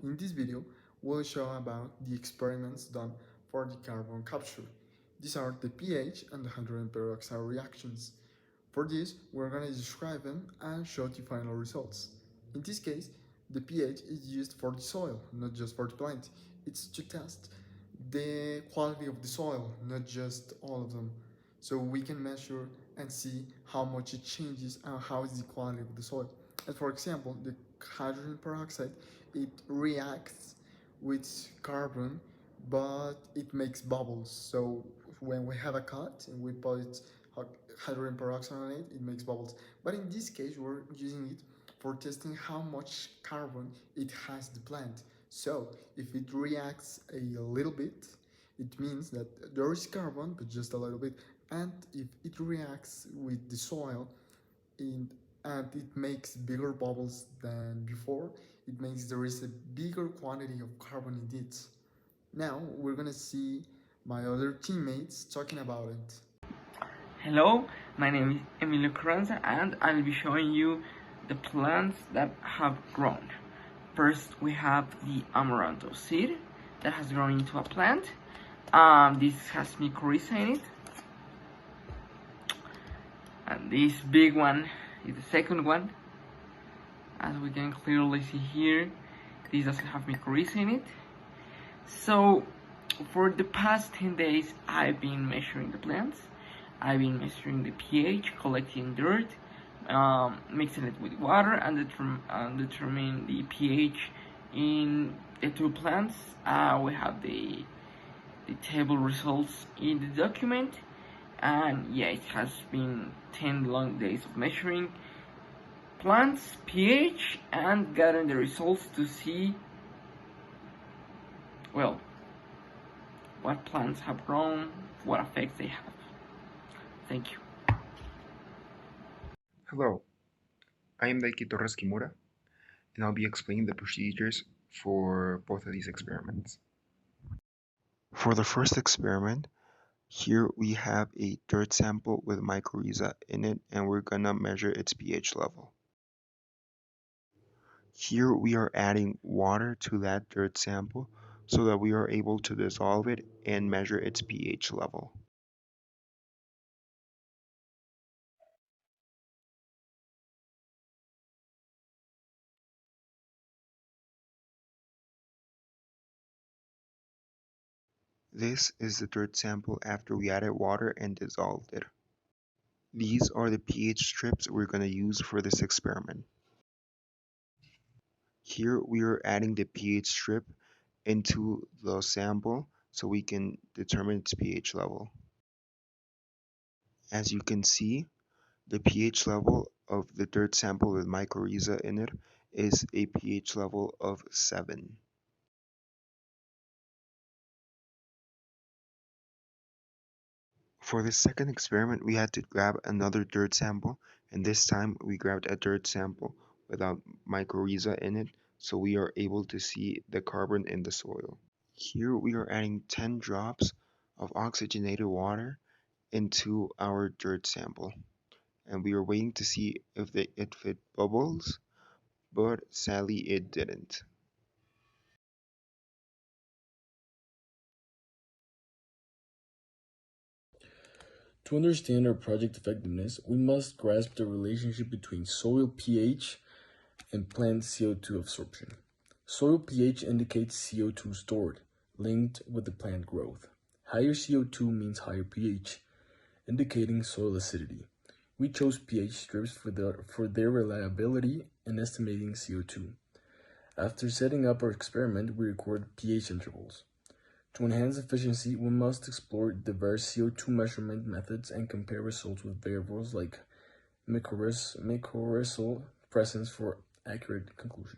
In this video, we'll show about the experiments done for the carbon capture. These are the pH and the hydrogen peroxide reactions. For this, we're going to describe them and show the final results. In this case, the pH is used for the soil, not just for the plant. It's to test the quality of the soil, not just all of them. So we can measure and see how much it changes and how is the quality of the soil. And for example, the hydrogen peroxide, it reacts with carbon, but it makes bubbles. So when we have a cut and we put hydrogen peroxide on it, it makes bubbles. But in this case, we're using it for testing how much carbon it has the plant. So if it reacts a little bit, it means that there is carbon, but just a little bit. And if it reacts with the soil and it makes bigger bubbles than before, it means there is a bigger quantity of carbon in it. Now we're gonna see my other teammates talking about it. Hello, my name is Emilio Carranza and I'll be showing you the plants that have grown. First we have the amaranth seed that has grown into a plant. This has mycorrhiza in it. And this big one is the second one. As we can clearly see here, this doesn't have mycorrhiza in it. So for the past 10 days I've been measuring the plants. I've been measuring the pH, collecting dirt, mixing it with water, and determining the pH in the two plants. We have the table results in the document, and yeah, it has been 10 long days of measuring plants pH and gathering the results to see, well, what plants have grown, what effects they have. Thank you. Hello, I am Daiki Torres Kimura, and I'll be explaining the procedures for both of these experiments. For the first experiment, here we have a dirt sample with mycorrhiza in it, and we're gonna measure its pH level. Here we are adding water to that dirt sample so that we are able to dissolve it and measure its pH level. This is the dirt sample after we added water and dissolved it. These are the pH strips we're going to use for this experiment. Here we are adding the pH strip into the sample so we can determine its pH level. As you can see, the pH level of the dirt sample with mycorrhiza in it is a pH level of 7. For the second experiment, we had to grab another dirt sample, and this time we grabbed a dirt sample without mycorrhiza in it, so we are able to see the carbon in the soil. Here we are adding 10 drops of oxygenated water into our dirt sample, and we are waiting to see if it bubbles, but sadly it didn't. To understand our project effectiveness, we must grasp the relationship between soil pH and plant CO2 absorption. Soil pH indicates CO2 stored, linked with the plant growth. Higher CO2 means higher pH, indicating soil acidity. We chose pH strips for their reliability in estimating CO2. After setting up our experiment, we recorded pH intervals. To enhance efficiency, we must explore diverse CO2 measurement methods and compare results with variables like mycorrhizal presence for accurate conclusions.